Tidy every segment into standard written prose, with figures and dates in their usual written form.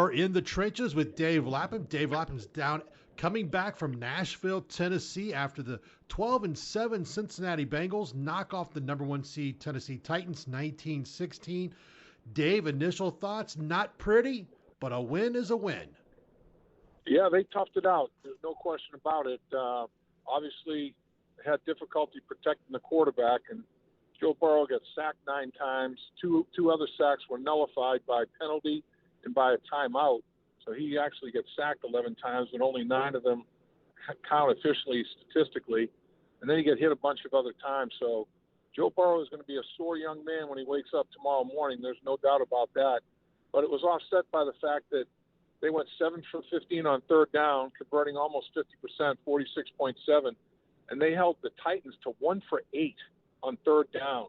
are in the trenches with Dave Lapham. Dave Lapham's coming back from Nashville, Tennessee after the 12-7 Cincinnati Bengals knock off the number 1 seed Tennessee Titans 19-16. Dave, initial thoughts? Not pretty, but a win is a win. Yeah, they toughed it out. There's no question about it. Obviously, had difficulty protecting the quarterback, and Joe Burrow got sacked 9 times. Two other sacks were nullified by penalty and by a timeout. So he actually gets sacked 11 times, but only 9 of them count officially statistically. And then he got hit a bunch of other times. So Joe Burrow is going to be a sore young man when he wakes up tomorrow morning. There's no doubt about that. But it was offset by the fact that they went 7 for 15 on third down, converting almost 50%, 46.7. And they held the Titans to 1 for 8 on third down,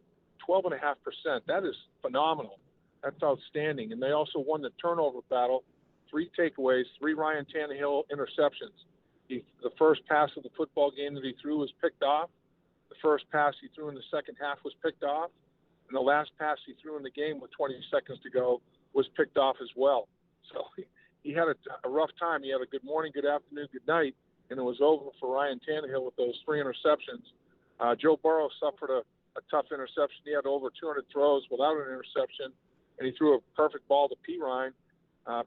12.5%. That is phenomenal. That's outstanding. And they also won the turnover battle, 3 takeaways, 3 Ryan Tannehill interceptions. The first pass of the football game that he threw was picked off. The first pass he threw in the second half was picked off. And the last pass he threw in the game with 20 seconds to go was picked off as well. So he had a rough time. He had a good morning, good afternoon, good night, and it was over for Ryan Tannehill with those 3 interceptions. Joe Burrow suffered a tough interception. He had over 200 throws without an interception, and he threw a perfect ball to P. Ryan.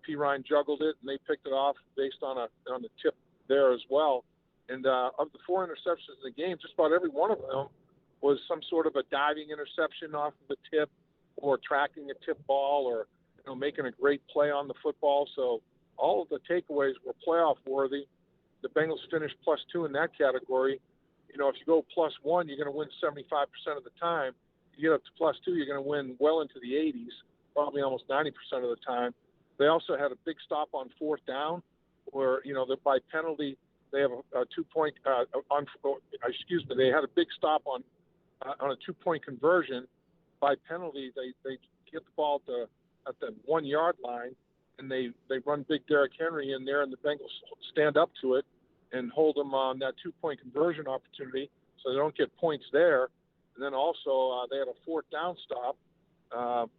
P. Ryan juggled it, and they picked it off based on the tip there as well. And of the 4 interceptions in the game, just about every one of them was some sort of a diving interception off of the tip, or tracking a tip ball, or making a great play on the football. So all of the takeaways were playoff worthy. The Bengals finished +2 in that category. If you go +1, you're going to win 75% of the time. You get up to +2, you're going to win well into the 80s, probably almost 90% of the time. They also had a big stop on fourth down, where by penalty they have a 2-point. They had a big stop on a 2-point conversion. By penalty, they get the ball at the 1-yard line, and they run big Derrick Henry in there, and the Bengals stand up to it and hold them on that 2-point conversion opportunity, so they don't get points there. And then also they had a fourth down stop. The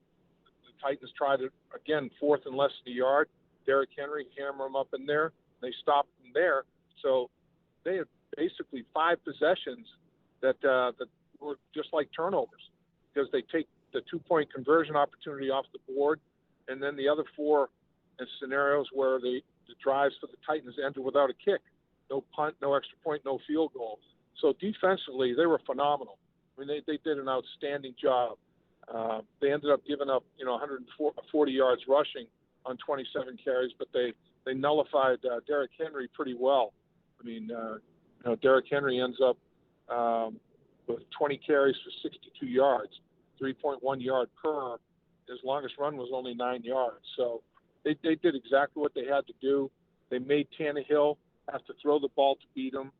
Titans tried it again, 4th and less than a yard. Derrick Henry hammer them up in there. They stopped them there. So they had basically 5 possessions that were just like turnovers, because they take the 2-point conversion opportunity off the board, and then the other 4 scenarios where the drives for the Titans ended without a kick. No punt, no extra point, no field goal. So defensively, they were phenomenal. I mean, they did an outstanding job. They ended up giving up, 140 yards rushing on 27 carries, but they nullified Derrick Henry pretty well. I mean, Derrick Henry ends up with 20 carries for 62 yards, 3.1 yard per. His longest run was only 9 yards. So they did exactly what they had to do. They made Tannehill have to throw the ball to beat him, and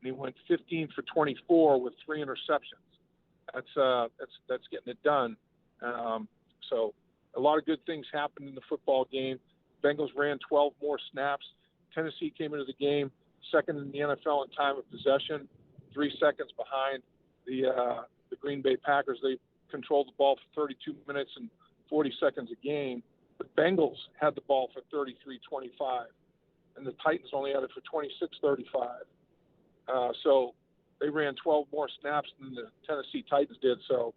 he went 15 for 24 with 3 interceptions. That's getting it done. So a lot of good things happened in the football game. Bengals ran 12 more snaps. Tennessee came into the game second in the NFL in time of possession, 3 seconds behind the Green Bay Packers. They controlled the ball for 32 minutes and 40 seconds a game. The Bengals had the ball for 33-25, and the Titans only had it for 26-35. So they ran 12 more snaps than the Tennessee Titans did. So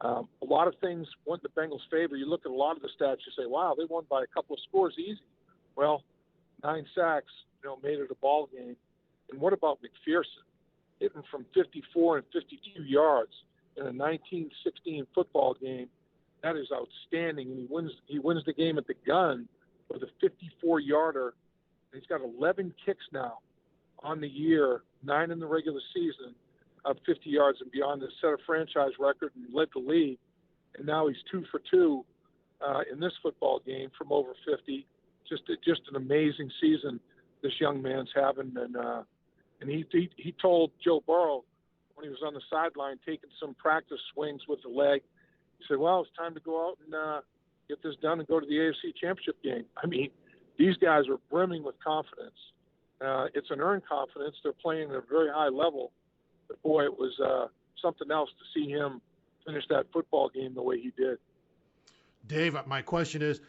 a lot of things went in the Bengals' favor. You look at a lot of the stats, you say, wow, they won by a couple of scores easy. Well, 9 sacks, made it a ball game. And what about McPherson? Hitting from 54 and 52 yards in a 19-16 football game. That is outstanding. And he wins the game at the gun with a 54-yarder. He's got 11 kicks now on the year, 9 in the regular season, of 50 yards and beyond. This set a franchise record and led the league. And now he's 2 for 2 in this football game from over 50. Just an amazing season this young man's having. And he told Joe Burrow when he was on the sideline taking some practice swings with the leg, he said, well, it's time to go out and get this done and go to the AFC Championship game. I mean, these guys are brimming with confidence. It's an earned confidence. They're playing at a very high level. But, boy, it was something else to see him finish that football game the way he did. Dave, my question is,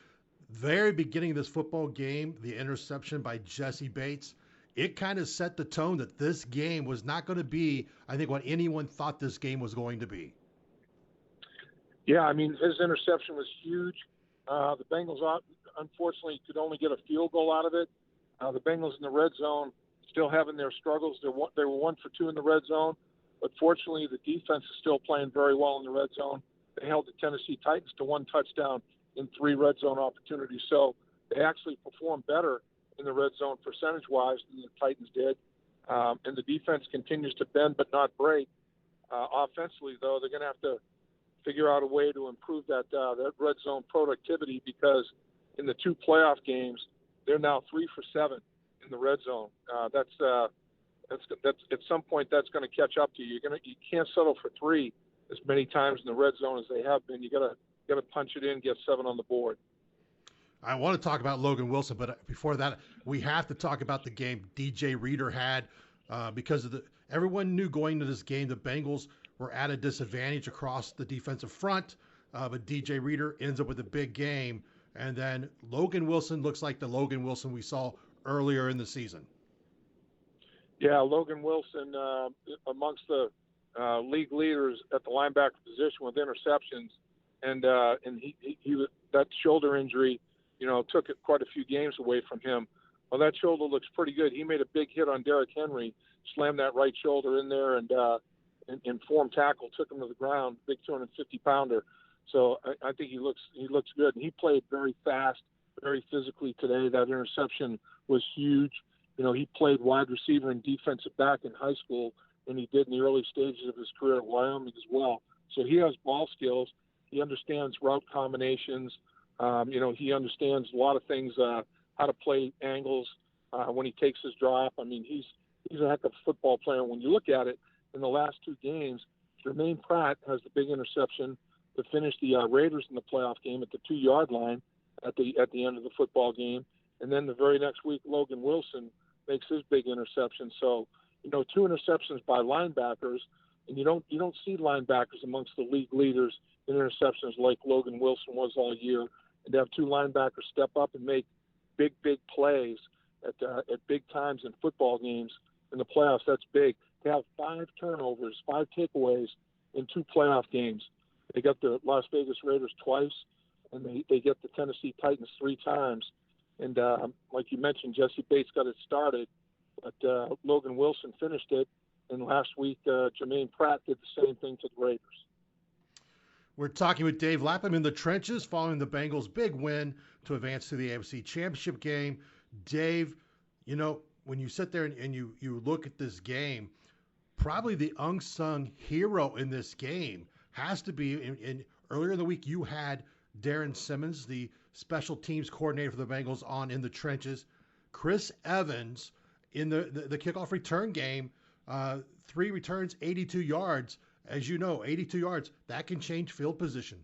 Very beginning of this football game, the interception by Jesse Bates, it kind of set the tone that this game was not going to be, I think, what anyone thought this game was going to be. Yeah, I mean, his interception was huge. The Bengals, unfortunately, could only get a field goal out of it. The Bengals in the red zone still having their struggles. They were 1 for 2 in the red zone, but fortunately, the defense is still playing very well in the red zone. They held the Tennessee Titans to 1 touchdown in 3 red zone opportunities. So they actually performed better in the red zone percentage-wise than the Titans did. And the defense continues to bend but not break. Offensively, though, they're going to have to figure out a way to improve that red zone productivity, because in the 2 playoff games, they're now 3 for 7 in the red zone. That's at some point that's going to catch up to you. You can't settle for 3 as many times in the red zone as they have been. You got to punch it in, get 7 on the board. I want to talk about Logan Wilson, but before that, we have to talk about the game DJ Reader had, because of everyone knew going into this game the Bengals were at a disadvantage across the defensive front, but DJ Reader ends up with a big game, and then Logan Wilson looks like the Logan Wilson we saw earlier in the season. Yeah, Logan Wilson amongst the league leaders at the linebacker position with interceptions, and he that shoulder injury, took quite a few games away from him. Well, that shoulder looks pretty good. He made a big hit on Derrick Henry, slammed that right shoulder in there, and in form tackle, took him to the ground, big 250-pounder. So I think he looks good, and he played very fast, very physically today. That interception was huge. He played wide receiver and defensive back in high school, and he did in the early stages of his career at Wyoming as well. So he has ball skills. He understands route combinations. He understands a lot of things, how to play angles when he takes his drop. I mean, he's a heck of a football player. When you look at it, in the last 2 games, Jermaine Pratt has the big interception to finish the Raiders in the playoff game at the 2-yard line at the end of the football game. And then the very next week, Logan Wilson makes his big interception. So, 2 interceptions by linebackers, and you don't see linebackers amongst the league leaders in interceptions like Logan Wilson was all year. And to have 2 linebackers step up and make big plays at big times in football games in the playoffs, that's big. To have 5 turnovers, 5 takeaways in 2 playoff games. They got the Las Vegas Raiders twice, and they get the Tennessee Titans 3 times. And like you mentioned, Jesse Bates got it started, but Logan Wilson finished it. And last week, Jermaine Pratt did the same thing to the Raiders. We're talking with Dave Lapham in the trenches following the Bengals' big win to advance to the AFC Championship game. Dave, when you sit there and you look at this game, probably the unsung hero in this game has to be, earlier in the week, you had Darren Simmons, the special teams coordinator for the Bengals, on in the trenches. Chris Evans in the kickoff return game, 3 returns, 82 yards. As you know, 82 yards, that can change field position.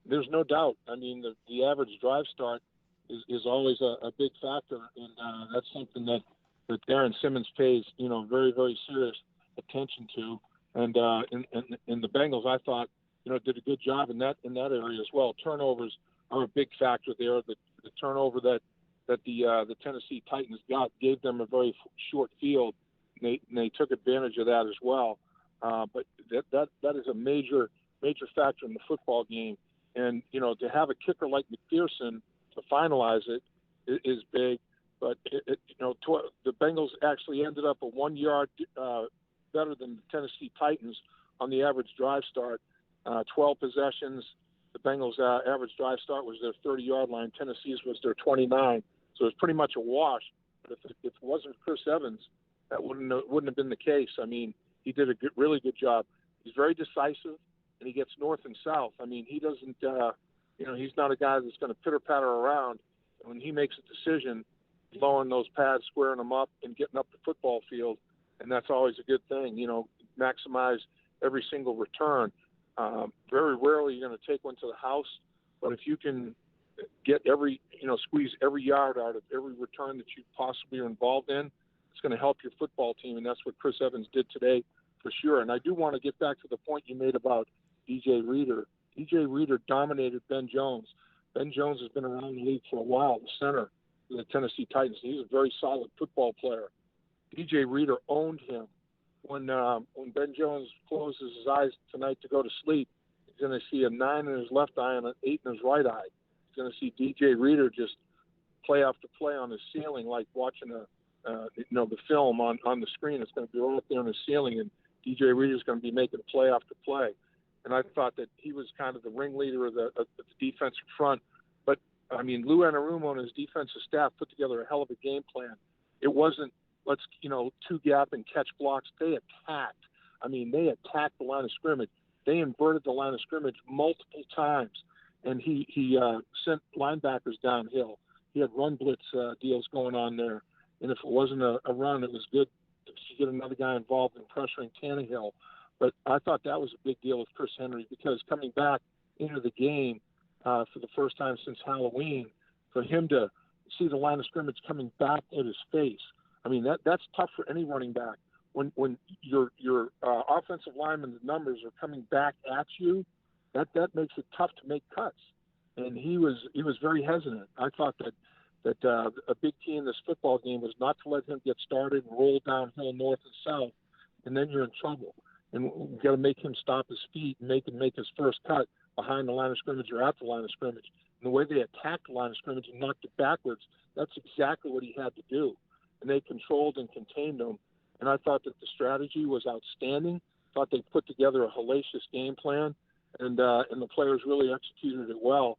There's no doubt. I mean, the average drive start is always a big factor, and that's something that Darren Simmons pays, very, very serious attention to. And in the Bengals, I thought, did a good job in that area as well. Turnovers are a big factor there. The turnover that the Tennessee Titans gave them a very short field, and they took advantage of that as well. But that is a major factor in the football game. And, to have a kicker like McPherson to finalize it is big. But, the Bengals actually ended up a 1 yard better than the Tennessee Titans on the average drive start. 12 possessions. The Bengals' average drive start was their 30-yard line. Tennessee's was their 29. So it was pretty much a wash. But if it wasn't Chris Evans, that wouldn't have been the case. I mean, he did a really good job. He's very decisive, and he gets north and south. I mean, he doesn't, he's not a guy that's going to pitter-patter around. And when he makes a decision, lowering those pads, squaring them up, and getting up the football field, and that's always a good thing. Maximize every single return. Very rarely you're going to take one to the house, but if you can get squeeze every yard out of every return that you possibly are involved in, it's going to help your football team, and that's what Chris Evans did today for sure. And I do want to get back to the point you made about DJ Reader. DJ Reader dominated Ben Jones. Ben Jones has been around the league for a while, the center of the Tennessee Titans. He's a very solid football player. DJ Reader owned him. When Ben Jones closes his eyes tonight to go to sleep, he's going to see a 9 in his left eye and an 8 in his right eye. He's going to see DJ Reader just play after play on his ceiling, like watching the film on the screen. It's going to be right there on the ceiling, and DJ Reader's going to be making play after play. And I thought that he was kind of the ringleader of the defensive front. But, I mean, Lou Anarumo and his defensive staff put together a hell of a game plan. It wasn't, two gap and catch blocks. They attacked. I mean, they attacked the line of scrimmage. They inverted the line of scrimmage multiple times. And he sent linebackers downhill. He had run blitz deals going on there. And if it wasn't a run, it was good to get another guy involved in pressuring Tannehill. But I thought that was a big deal with Chris Henry, because coming back into the game for the first time since Halloween, for him to see the line of scrimmage coming back at his face, I mean, that's tough for any running back. When your offensive lineman's numbers are coming back at you, that makes it tough to make cuts. And he was very hesitant. I thought that a big key in this football game was not to let him get started and roll downhill north and south, and then you're in trouble. And we've got to make him stop his feet and make him make his first cut behind the line of scrimmage or at the line of scrimmage. And the way they attacked the line of scrimmage and knocked it backwards, that's exactly what he had to do. And they controlled and contained him. And I thought that the strategy was outstanding. Thought they put together a hellacious game plan, and the players really executed it well.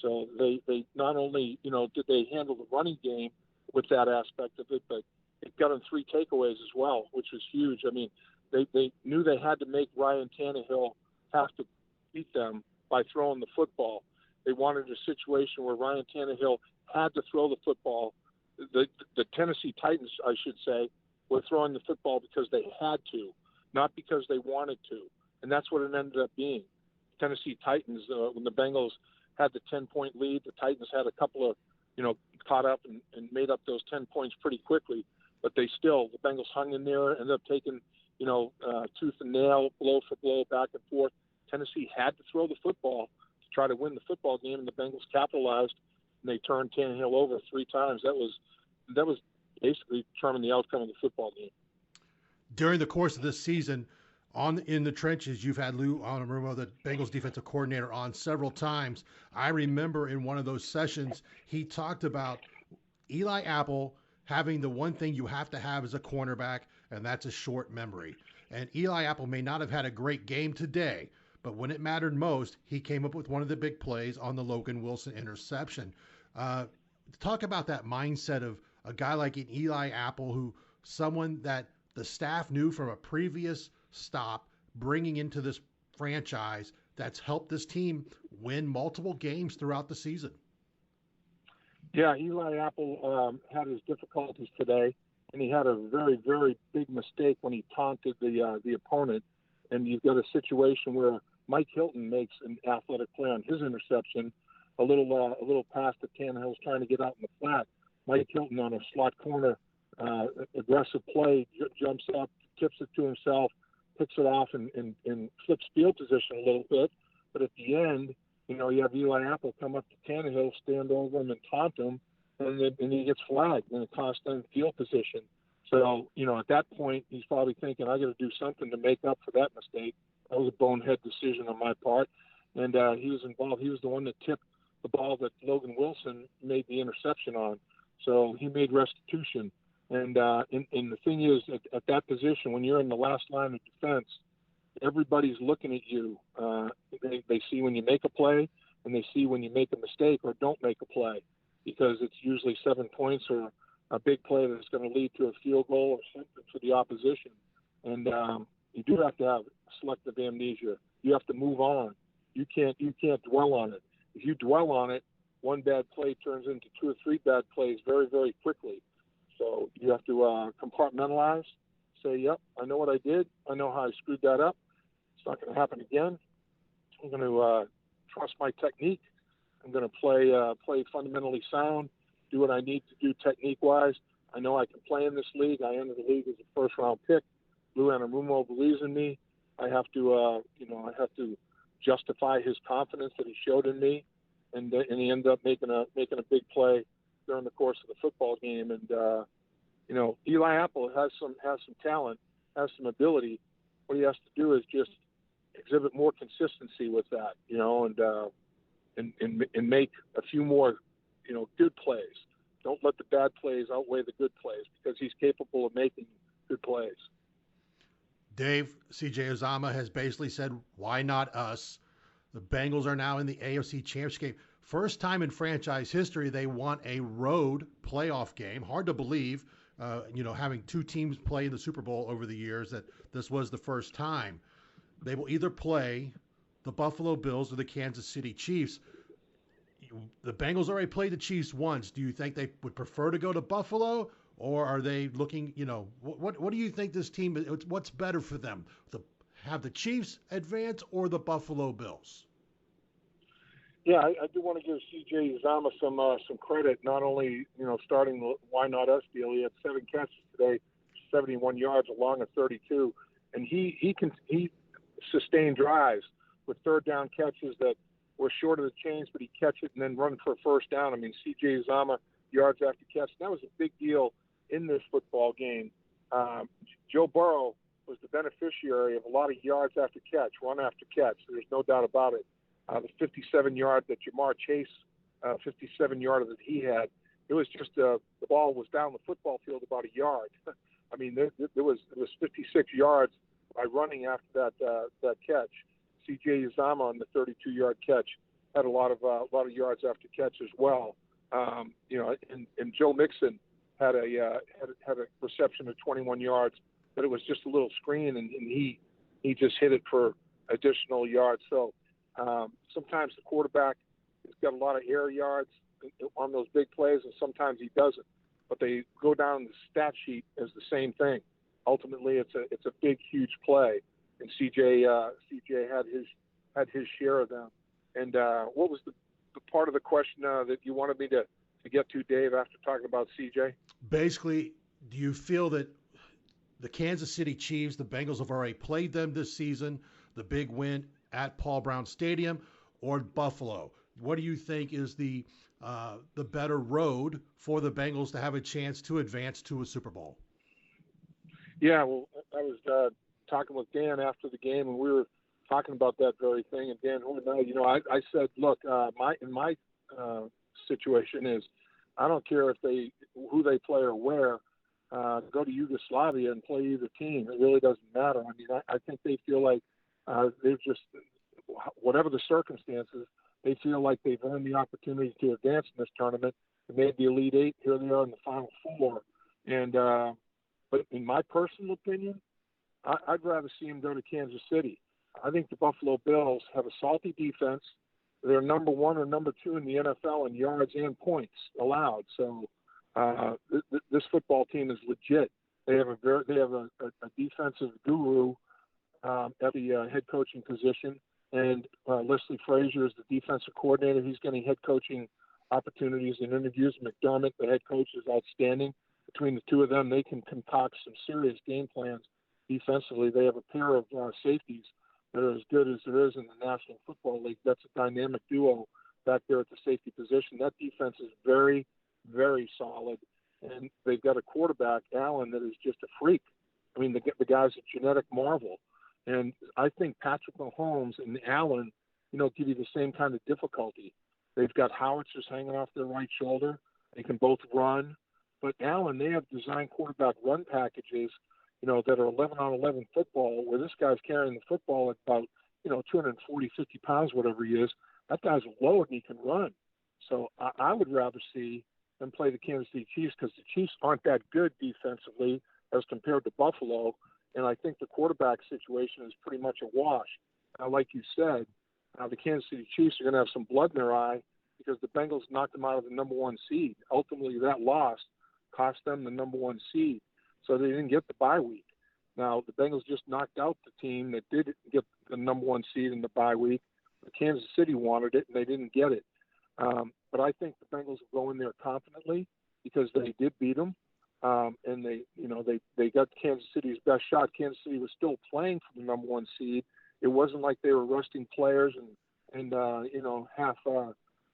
So they not only, did they handle the running game with that aspect of it, but it got them 3 takeaways as well, which was huge. I mean, they knew they had to make Ryan Tannehill have to beat them by throwing the football. They wanted a situation where Ryan Tannehill had to throw the football. The Tennessee Titans, I should say, were throwing the football because they had to, not because they wanted to. And that's what it ended up being. Tennessee Titans, when the Bengals had the 10-point lead, the Titans had a couple of, caught up and made up those 10 points pretty quickly. But the Bengals hung in there, ended up taking, tooth and nail, blow for blow, back and forth. Tennessee had to throw the football to try to win the football game, and the Bengals capitalized, and they turned Tannehill over 3 times. That was basically determined the outcome of the football game. During the course of this season, in the trenches, you've had Lou Anarumo, the Bengals defensive coordinator, on several times. I remember in one of those sessions, he talked about Eli Apple having the one thing you have to have as a cornerback, and that's a short memory. And Eli Apple may not have had a great game today, but when it mattered most, he came up with one of the big plays on the Logan Wilson interception. Talk about that mindset of a guy like an Eli Apple, someone that the staff knew from a previous stop, bringing into this franchise that's helped this team win multiple games throughout the season. Yeah, Eli Apple had his difficulties today, and he had a very, very big mistake when he taunted the opponent. And you've got a situation where Mike Hilton makes an athletic play on his interception, a little pass that Tannehill's trying to get out in the flat. Mike Hilton on a slot corner, aggressive play, jumps up, tips it to himself, picks it off, and flips field position a little bit. But at the end, you have Eli Apple come up to Tannehill, stand over him and taunt him, and he gets flagged, and it costs them field position. So, at that point, he's probably thinking, I got to do something to make up for that mistake. That was a bonehead decision on my part. And he was involved. He was the one that tipped the ball that Logan Wilson made the interception on. So he made restitution. And the thing is, at that position, when you're in the last line of defense, everybody's looking at you. They see when you make a play, and they see when you make a mistake or don't make a play, because it's usually 7 points or a big play that's going to lead to a field goal or something for the opposition. And you do have to have selective amnesia. You have to move on. You can't dwell on it. If you dwell on it, one bad play turns into 2 or 3 bad plays very, very quickly. So you have to compartmentalize, say, yep, I know what I did. I know how I screwed that up. It's not going to happen again. I'm going to trust my technique. I'm going to play fundamentally sound, do what I need to do technique-wise. I know I can play in this league. I entered the league as a first-round pick. Lou Anarumo believes in me. I have to justify his confidence that he showed in me. and he ended up making a big play during the course of the football game. And Eli Apple has some talent, has some ability. What he has to do is just exhibit more consistency with that, and make a few more, good plays. Don't let the bad plays outweigh the good plays, because he's capable of making good plays. Dave, C.J. Uzomah has basically said, why not us? The Bengals are now in the AFC Championship Game. First time in franchise history they won a road playoff game. Hard to believe, having two teams play in the Super Bowl over the years, that this was the first time. They will either play the Buffalo Bills or the Kansas City Chiefs. The Bengals already played the Chiefs once. Do you think they would prefer to go to Buffalo, or are they looking, what do you think this team, what's better for them, to have the Chiefs advance or the Buffalo Bills? Yeah, I do want to give C.J. Uzomah some credit. Not only starting the why not us deal. He had 7 catches today, 71 yards along a 32, and he sustained drives with third down catches that were short of the chains, but he catch it and then run for a first down. I mean, C.J. Uzomah, yards after catch. That was a big deal in this football game. Joe Burrow was the beneficiary of a lot of yards after catch, run after catch. There's no doubt about it. The 57-yard that Jamar Chase, 57-yarder that he had, it was just the ball was down the football field about a yard. I mean, there was 56 yards by running after that catch. C.J. Uzomah on the 32-yard catch had a lot of yards after catch as well. And Joe Mixon had a reception of 21 yards, but it was just a little screen, and he just hit it for additional yards. So sometimes the quarterback has got a lot of air yards on those big plays, and sometimes he doesn't. But they go down the stat sheet as the same thing. Ultimately, it's a big, huge play, and CJ had his share of them. And what was the part of the question that you wanted me to get to, Dave, after talking about CJ? Basically, do you feel that the Kansas City Chiefs, the Bengals have already played them this season, the big win at Paul Brown Stadium, or Buffalo? What do you think is the better road for the Bengals to have a chance to advance to a Super Bowl? Yeah, well, I was talking with Dan after the game, and we were talking about that very thing. And Dan Horn and I said, look, my situation is, I don't care who they play or where. Go to Yugoslavia and play either team. It really doesn't matter. I mean, I think they feel like they've just, whatever the circumstances, they feel like they've earned the opportunity to advance in this tournament. They made the Elite Eight. Here they are in the Final Four. And but in my personal opinion, I'd rather see them go to Kansas City. I think the Buffalo Bills have a salty defense. They're number 1 or number 2 in the NFL in yards and points allowed. So this football team is legit. They have a defensive guru at the head coaching position, and Leslie Frazier is the defensive coordinator. He's getting head coaching opportunities and interviews. McDermott, the head coach, is outstanding. Between the two of them, they can concoct some serious game plans defensively. They have a pair of safeties that are as good as there is in the National Football League. That's a dynamic duo back there at the safety position. That defense is very, very solid, and they've got a quarterback, Allen, that is just a freak. I mean, the guy's a genetic marvel, and I think Patrick Mahomes and Allen, give you the same kind of difficulty. They've got howitzers hanging off their right shoulder. They can both run, but Allen, they have designed quarterback run packages that are 11 on 11 football, where this guy's carrying the football at about, 240, 50 pounds, whatever he is. That guy's low and he can run. So I would rather see them play the Kansas City Chiefs, because the Chiefs aren't that good defensively as compared to Buffalo. And I think the quarterback situation is pretty much a wash. Now, like you said, the Kansas City Chiefs are going to have some blood in their eye because the Bengals knocked them out of the number 1 seed. Ultimately, that loss cost them the number 1 seed. So they didn't get the bye week. Now, the Bengals just knocked out the team that did get the number 1 seed in the bye week. But Kansas City wanted it, and they didn't get it. But I think the Bengals will go in there confidently because they did beat them. And they got Kansas City's best shot. Kansas City was still playing for the number 1 seed. It wasn't like they were resting players and half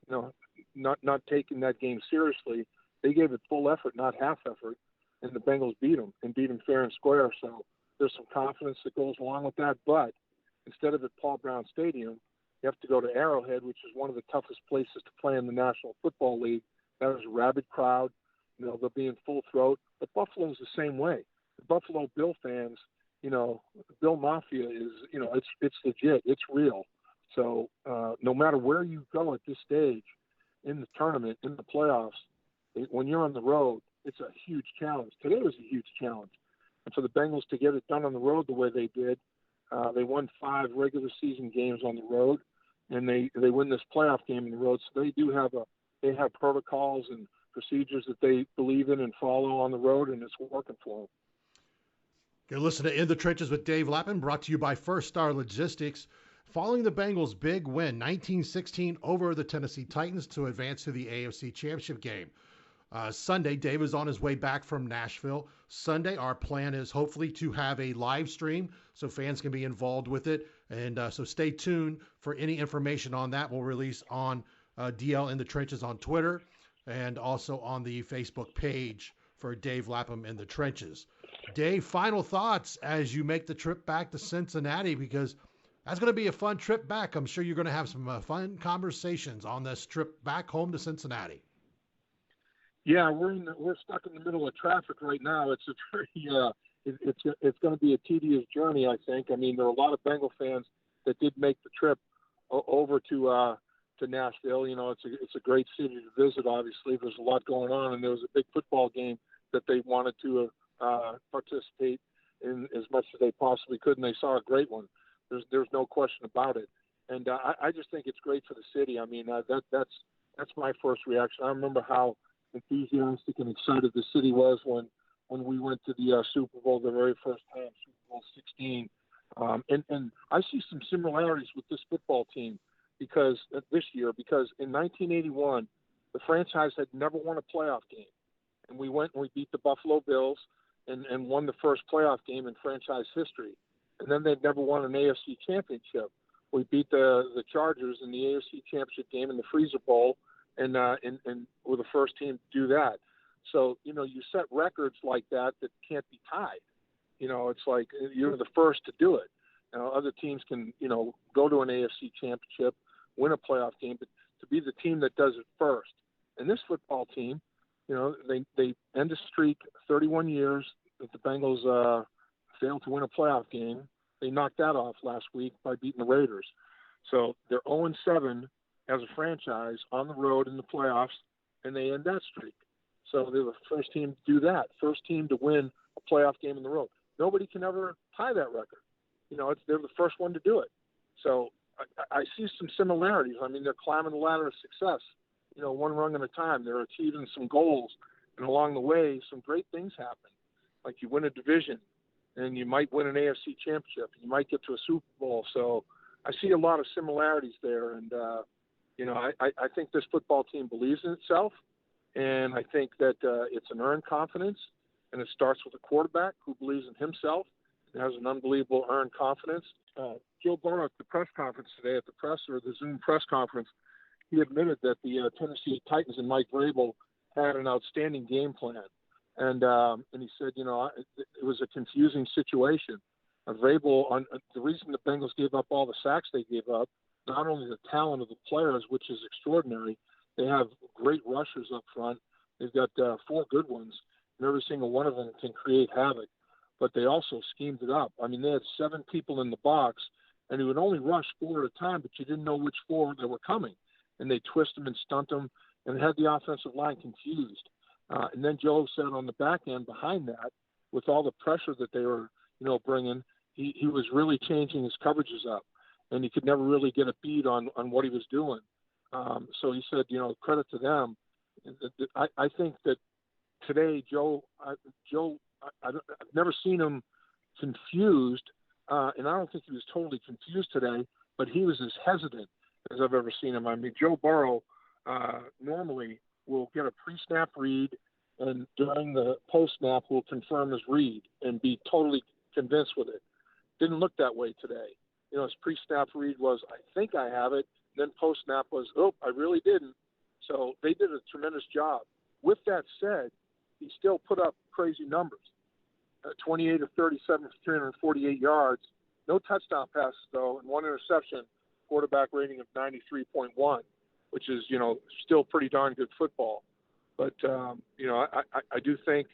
not taking that game seriously. They gave it full effort, not half effort, and the Bengals beat them fair and square. So there's some confidence that goes along with that. But instead of at Paul Brown Stadium, you have to go to Arrowhead, which is one of the toughest places to play in the National Football League. That is a rabid crowd. They'll be in full throat. But Buffalo's the same way. The Buffalo Bill fans, Bill Mafia is, it's legit. It's real. So no matter where you go at this stage in the tournament, in the playoffs, when you're on the road, it's a huge challenge. Today was a huge challenge. And for the Bengals to get it done on the road the way they did, they won 5 regular season games on the road, and they win this playoff game on the road. So they have protocols and procedures that they believe in and follow on the road, and it's working for them. You're listening to In the Trenches with Dave Lapham, brought to you by First Star Logistics. Following the Bengals' big win, 19-16 over the Tennessee Titans to advance to the AFC Championship Game. Sunday, Dave is on his way back from Nashville. Sunday, our plan is hopefully to have a live stream so fans can be involved with it. And so stay tuned for any information on that. We'll release on DL in the Trenches on Twitter and also on the Facebook page for Dave Lapham in the Trenches. Dave, final thoughts as you make the trip back to Cincinnati, because that's going to be a fun trip back. I'm sure you're going to have some fun conversations on this trip back home to Cincinnati. Yeah, we're stuck in the middle of traffic right now. It's a very it's going to be a tedious journey, I think. I mean, there are a lot of Bengal fans that did make the trip over to Nashville. It's a great city to visit. Obviously, there's a lot going on, and there was a big football game that they wanted to participate in as much as they possibly could, and they saw a great one. There's no question about it, and I just think it's great for the city. I mean, that's my first reaction. I remember how enthusiastic and excited the city was when we went to the Super Bowl the very first time, Super Bowl 16. And I see some similarities with this football team this year because in 1981, the franchise had never won a playoff game. And we went and we beat the Buffalo Bills and won the first playoff game in franchise history. And then they'd never won an AFC championship. We beat the Chargers in the AFC championship game in the Freezer Bowl, and we're the first team to do that. So, you set records like that can't be tied. It's like you're the first to do it. Other teams can, go to an AFC championship, win a playoff game, but to be the team that does it first. And this football team, they end a streak 31 years that the Bengals failed to win a playoff game. They knocked that off last week by beating the Raiders. So they're 0-7 as a franchise on the road in the playoffs, and they end that streak. So they're the first team to do that, first team to win a playoff game in the road. Nobody can ever tie that record. They're the first one to do it. So I see some similarities. I mean, they're climbing the ladder of success, one rung at a time. They're achieving some goals, and along the way, some great things happen. Like you win a division, and you might win an AFC championship, and you might get to a Super Bowl. So I see a lot of similarities there, and I think this football team believes in itself, and I think that it's an earned confidence, and it starts with a quarterback who believes in himself and has an unbelievable earned confidence. Joe Burrow at the press conference today, the Zoom press conference, he admitted that the Tennessee Titans and Mike Vrabel had an outstanding game plan, and he said, it was a confusing situation. Vrabel, the reason the Bengals gave up all the sacks they gave up, not only the talent of the players, which is extraordinary, they have great rushers up front. They've got 4 good ones, and every single one of them can create havoc. But they also schemed it up. I mean, they had 7 people in the box, and he would only rush 4 at a time, but you didn't know which 4 they were coming. And they twist them and stunt them and had the offensive line confused. And then Joe said on the back end behind that, with all the pressure that they were, bringing, he was really changing his coverages up, and he could never really get a beat on what he was doing. So he said, credit to them. I think that today, I've never seen him confused, and I don't think he was totally confused today, but he was as hesitant as I've ever seen him. I mean, Joe Burrow normally will get a pre-snap read, and during the post-snap will confirm his read and be totally convinced with it. Didn't look that way today. His pre-snap read was, I think I have it, then post-snap was, oh, I really didn't. So they did a tremendous job. With that said, he still put up crazy numbers. 28 of 37 for 348 yards. No touchdown passes, though, and one interception, quarterback rating of 93.1, which is, still pretty darn good football. But, I do think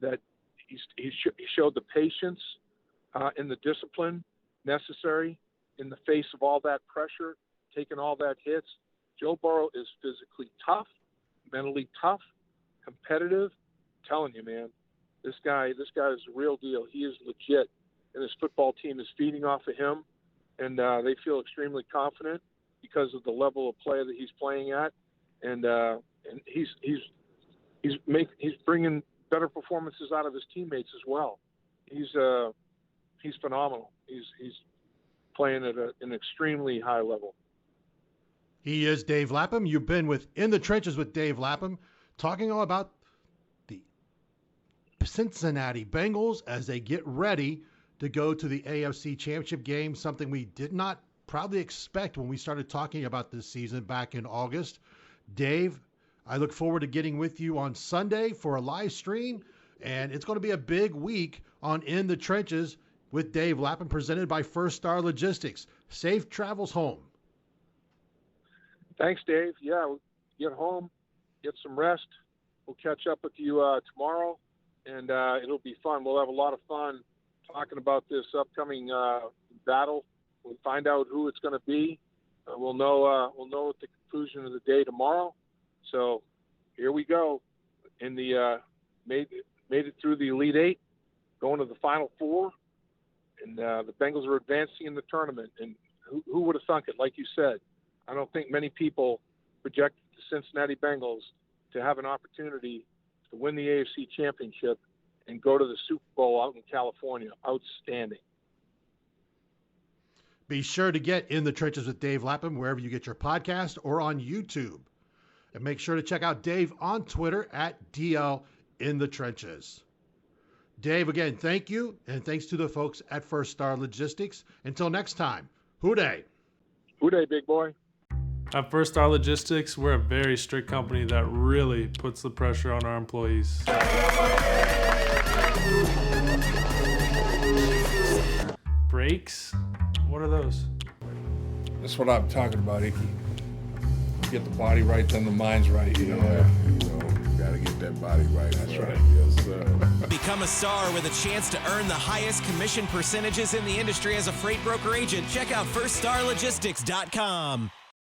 that he showed the patience and the discipline necessary in the face of all that pressure, taking all that hits. Joe Burrow is physically tough, mentally tough, competitive. I'm telling you, man, this guy is the real deal. He is legit, and his football team is feeding off of him, and they feel extremely confident because of the level of play that he's playing at, and he's bringing better performances out of his teammates as well. He's phenomenal. He's playing at an extremely high level. He is Dave Lapham. You've been In the Trenches with Dave Lapham, talking all about the Cincinnati Bengals as they get ready to go to the AFC Championship Game, something we did not probably expect when we started talking about this season back in August. Dave, I look forward to getting with you on Sunday for a live stream, and it's going to be a big week on In the Trenches with Dave Lapham, presented by First Star Logistics. Safe travels home. Thanks, Dave. Yeah, we'll get home, get some rest. We'll catch up with you tomorrow, and it'll be fun. We'll have a lot of fun talking about this upcoming battle. We'll find out who it's going to be. We'll know at the conclusion of the day tomorrow. So here we go. In the made it through the Elite Eight, going to the Final Four, and the Bengals are advancing in the tournament. And who would have thunk it? Like you said, I don't think many people projected the Cincinnati Bengals to have an opportunity to win the AFC Championship and go to the Super Bowl out in California. Outstanding. Be sure to get In the Trenches with Dave Lapham wherever you get your podcast or on YouTube. And make sure to check out Dave on Twitter at DL In the Trenches. Dave, again, thank you, and thanks to the folks at First Star Logistics. Until next time, hoo-day. Hoo-day, big boy. At First Star Logistics, we're a very strict company that really puts the pressure on our employees. Brakes? What are those? That's what I'm talking about, Icky. Get the body right, then the mind's right, you know. Gotta get that body right. That's right. Yes, sir. Become a star with a chance to earn the highest commission percentages in the industry as a freight broker agent. Check out firststarlogistics.com.